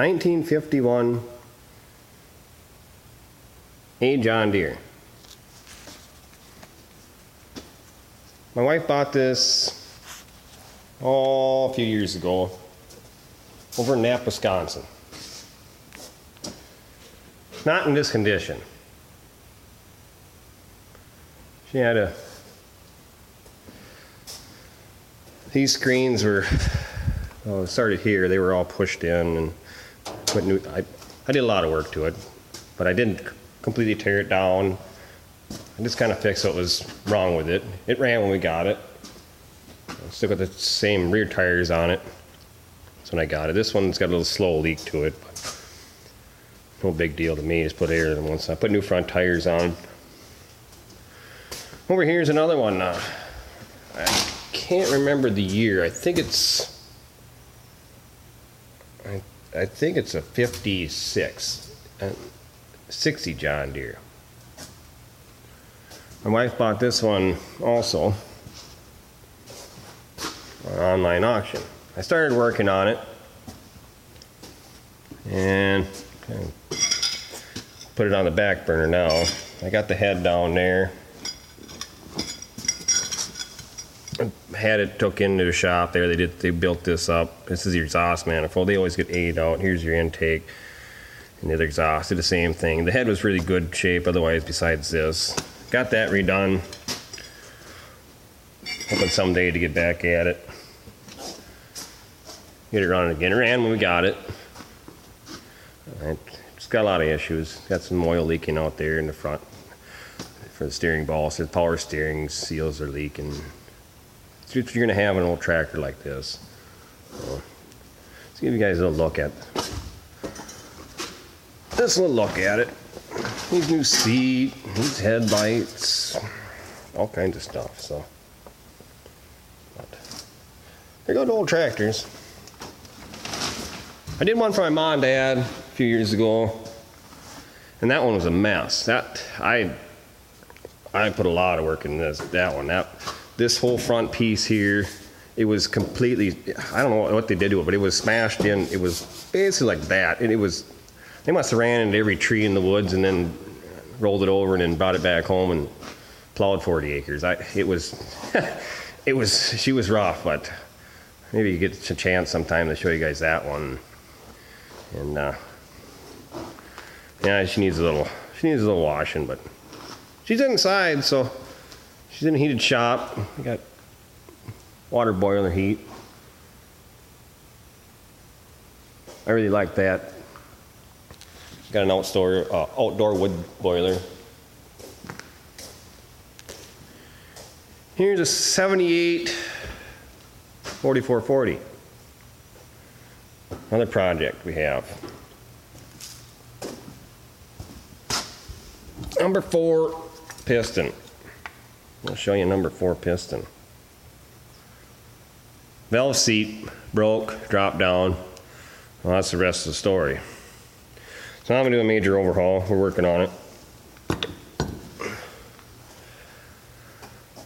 1951 A John Deere. My wife bought this a few years ago over in Knapp, Wisconsin. Not in this condition. She had these screens were, it started here, they were all pushed in and put new, I did a lot of work to it, but I didn't completely tear it down. I just kind of fixed what was wrong with it. It ran when we got it. Still got the same rear tires on it. That's when I got it. This one's got a little slow leak to it, but no big deal to me. Just put air in once. I put new front tires on. Over here's another one. I can't remember the year. I think it's a 56, 60 John Deere. My wife bought this one also on an online auction. I started working on it and put it on the back burner now. I got the head down there. I had it took into the shop there. They built this up. This is your exhaust manifold. They always get 8 out. Here's your intake. And the other exhaust did the same thing. The head was really good shape otherwise besides this. Got that redone. Hoping someday to get back at it. Get it running again. It ran when we got it. It's got a lot of issues. Got some oil leaking out there in the front for the steering ball. So the power steering seals are leaking. It's what you're going to have in an old tractor like this. So, let's give you guys a little look at this. Little look at it. These new seat, these headlights, all kinds of stuff. So, but there go the old tractors. I did one for my mom and dad a few years ago, and that one was a mess. That I put a lot of work in that one. This whole front piece here, it was completely, I don't know what they did to it, but it was smashed in. It was basically like that. And they must have ran into every tree in the woods and then rolled it over and then brought it back home and plowed 40 acres. She was rough, but maybe you get a chance sometime to show you guys that one. And yeah, she needs a little washing, but she's inside, so she's in a heated shop. We got water boiler heat. I really like that. Got an outdoor wood boiler. Here's a 78 4440. Another project we have. Number 4 piston. I'll show you number 4 piston. Valve seat broke, dropped down. Well, that's the rest of the story. So now I'm going to do a major overhaul. We're working on it.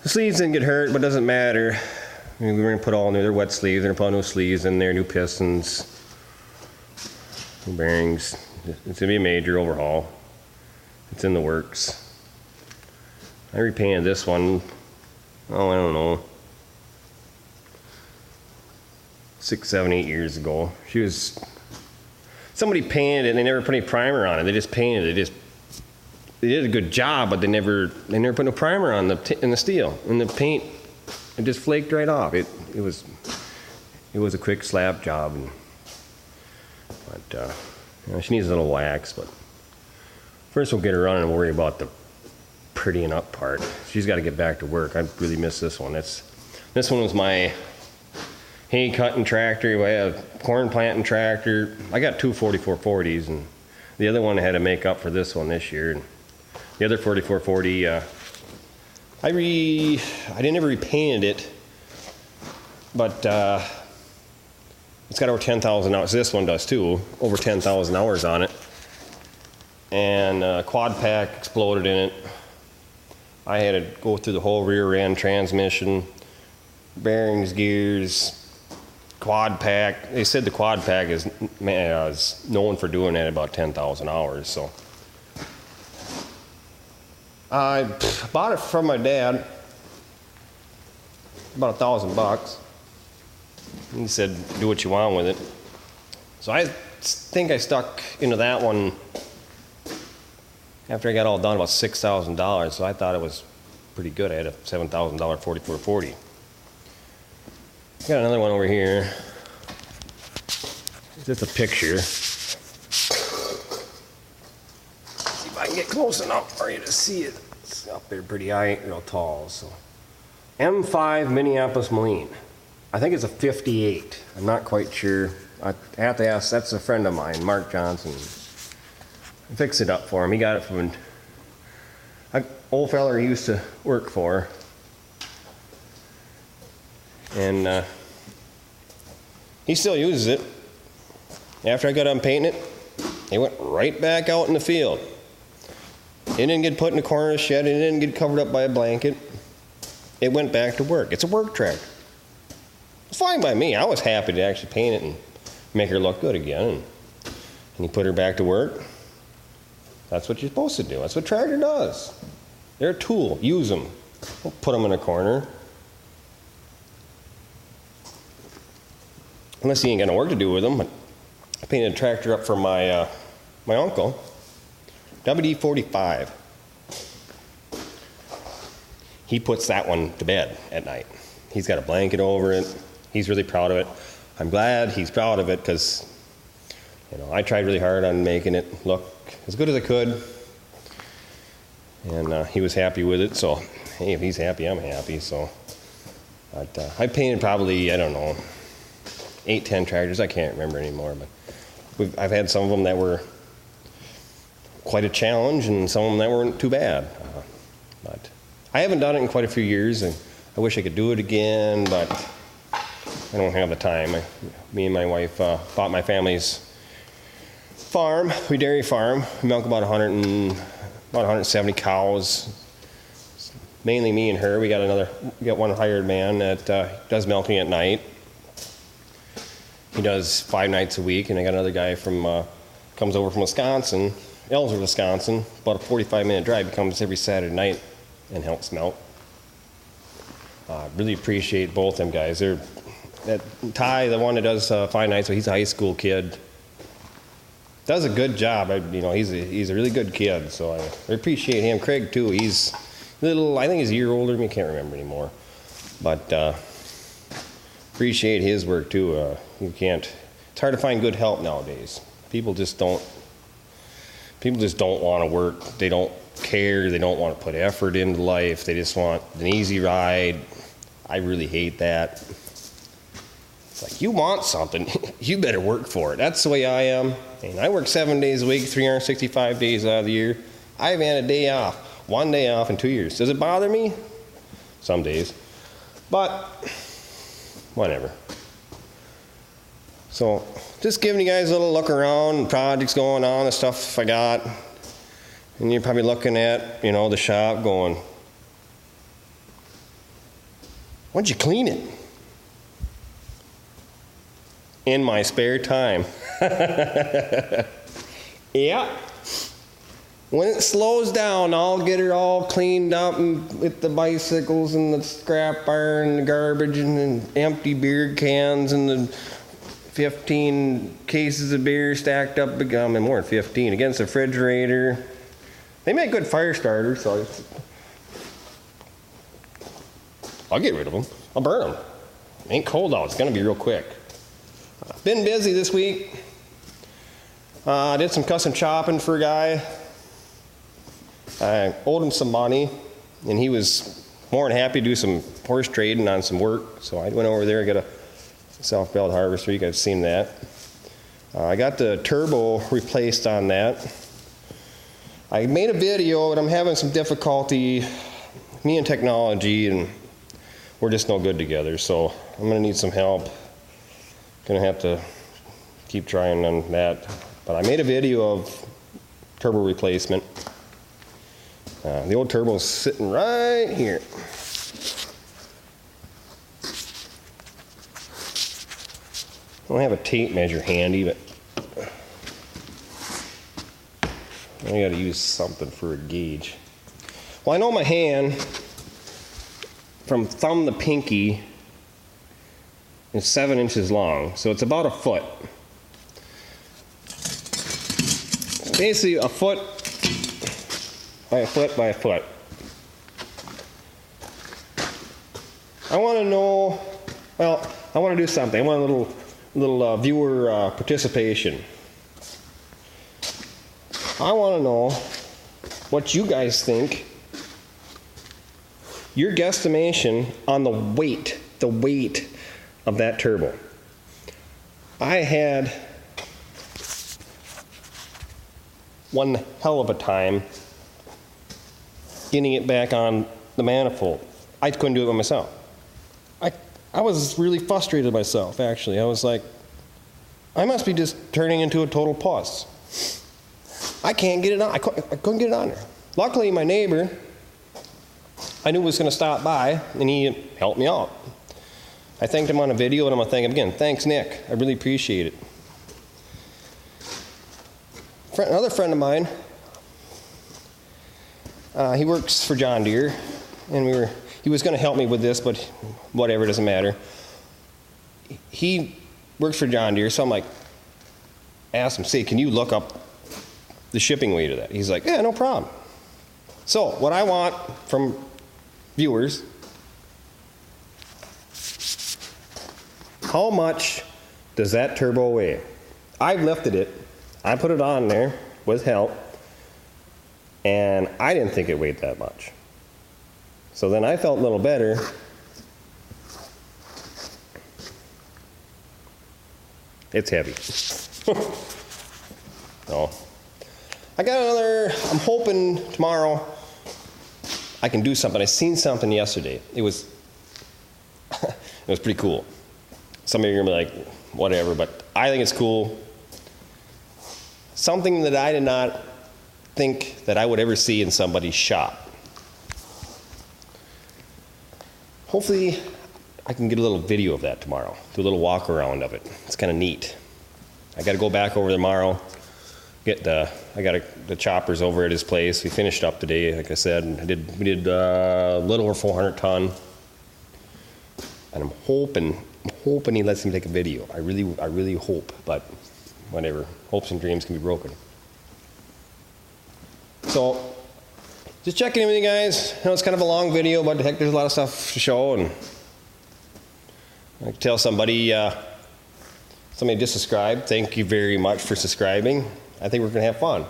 The sleeves didn't get hurt, but it doesn't matter. I mean, we're going to put all new, they're wet sleeves. They're going to put all new sleeves in there, new pistons, new bearings. It's going to be a major overhaul. It's in the works. I repainted this one, I don't know, 6, 7, 8 years ago. Somebody painted it and they never put any primer on it. They just painted it. They did a good job, but they never put no primer on in the steel. And the paint, it just flaked right off. It was a quick slap job. But she needs a little wax. But first we'll get her running and worry about the prettying up part. She's got to get back to work. I really miss this one. This one was my hay cutting tractor. I had a corn planting tractor. I got 2 4440s, and the other one I had to make up for this one this year. And the other 4440, I never repainted it, but it's got over 10,000 hours. This one does too, over 10,000 hours on it. And quad pack exploded in it. I had to go through the whole rear end transmission, bearings, gears, quad pack. They said the quad pack is known for doing that about 10,000 hours. So I bought it from my dad, about $1,000. He said, do what you want with it. So I think I stuck into that one after I got all done, about $6,000. So I thought it was pretty good. I had a $7,000 4440. Got another one over here. Just a picture. See if I can get close enough for you to see it. It's up there pretty high, real tall. So M5 Minneapolis Moline. I think it's a 58. I'm not quite sure. I have to ask. That's a friend of mine, Mark Johnson. I fixed it up for him. He got it from an old fella he used to work for. And he still uses it. After I got done painting it, he went right back out in the field. It didn't get put in the corner of the shed. It didn't get covered up by a blanket. It went back to work. It's a work tractor. It's fine by me. I was happy to actually paint it and make her look good again. And he put her back to work. That's what you're supposed to do. That's what tractor does. They're a tool. Use them. Don't put them in a corner. Unless you ain't got no work to do with them. I painted a tractor up for my my uncle. WD-45. He puts that one to bed at night. He's got a blanket over it. He's really proud of it. I'm glad he's proud of it because, I tried really hard on making it look as good as I could. And he was happy with it. So, hey, if he's happy, I'm happy. So, I painted probably, 8, 10 tractors. I can't remember anymore. But I've had some of them that were quite a challenge and some of them that weren't too bad. But I haven't done it in quite a few years, and I wish I could do it again, but I don't have the time. Me and my wife bought my family's farm, we dairy farm. We milk about 170 cows. Mainly me and her. We got one hired man that does milking at night. He does 5 nights a week, and I got another guy comes over from Wisconsin, Ellsworth, Wisconsin, about a 45-minute drive. He comes every Saturday night and helps milk. Really appreciate both them guys. Ty, the one that does 5 nights, so he's a high school kid. Does a good job. He's a really good kid, so I appreciate him. Craig too. He's I think he's a year older than me. Can't remember anymore, but appreciate his work too. It's hard to find good help nowadays. People just don't want to work. They don't care. They don't want to put effort into life. They just want an easy ride. I really hate that. It's like, you want something, you better work for it. That's the way I am. And I work 7 days a week, 365 days out of the year. I haven't had a day off, 1 day off in 2 years. Does it bother me? Some days. But whatever. So just giving you guys a little look around, projects going on, the stuff I got. And you're probably looking at, the shop going, when'd you clean it? In my spare time. Yeah. When it slows down, I'll get it all cleaned up and with the bicycles and the scrap iron and the garbage and the empty beer cans and the 15 cases of beer stacked up, more than 15, against the refrigerator. They make good fire starters, so I'll get rid of them. I'll burn them. It ain't cold out. It's going to be real quick. Been busy this week. I did some custom chopping for a guy. I owed him some money, and he was more than happy to do some horse trading on some work. So I went over there and got a self-belled harvester. You guys seen that. I got the turbo replaced on that. I made a video, but I'm having some difficulty. Me and technology, and we're just no good together. So I'm going to need some help. Going to have to keep trying on that. But I made a video of turbo replacement. The old turbo's sitting right here. don't have a tape measure handy, but I gotta use something for a gauge. Well, I know my hand from thumb to pinky is 7 inches long, so it's about a foot. Basically a foot by a foot by a foot. I want to know, well, I want to do something. I want a little viewer participation. I want to know what you guys think, your guesstimation on the weight of that turbo. I had one hell of a time getting it back on the manifold. I couldn't do it by myself. I was really frustrated with myself, actually. I was like, I must be just turning into a total puss. I can't get it on. I couldn't get it on there. Luckily, my neighbor, I knew was going to stop by, and he helped me out. I thanked him on a video, and I'm going to thank him again. Thanks, Nick. I really appreciate it. Another friend of mine, he works for John Deere, and he was going to help me with this, but whatever, it doesn't matter. He works for John Deere, so I'm like, asked him, say, can you look up the shipping weight of that? He's like, yeah, no problem. So what I want from viewers, how much does that turbo weigh? I've lifted it, I put it on there with help, and I didn't think it weighed that much. So then I felt a little better. It's heavy. No. I got another, I'm hoping tomorrow I can do something. I seen something yesterday. It was pretty cool. Some of you are gonna be like, whatever, but I think it's cool. Something that I did not think that I would ever see in somebody's shop. Hopefully, I can get a little video of that tomorrow. Do a little walk around of it. It's kind of neat. I got to go back over tomorrow. I got the choppers over at his place. We finished up today, like I said. And we did a little over 400 ton. And I'm hoping he lets me take a video. I really hope, but whatever. Hopes and dreams can be broken. So, just checking in with you guys. I know it's kind of a long video, but heck, there's a lot of stuff to show. And I can tell somebody just subscribed. Thank you very much for subscribing. I think we're gonna have fun.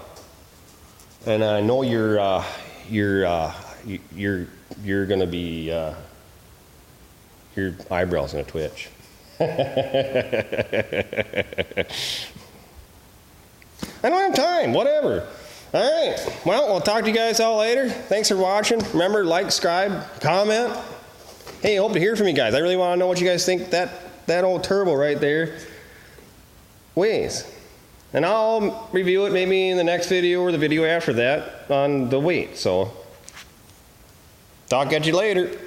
And I know you're gonna be your eyebrows gonna twitch. I don't have time. Whatever. All right, well, we'll talk to you guys all later. Thanks for watching. Remember, like, subscribe, comment. Hey, I hope to hear from you guys. I really want to know what you guys think that old turbo right there weighs. And I'll review it maybe in the next video or the video after that on the weight. So, talk at you later.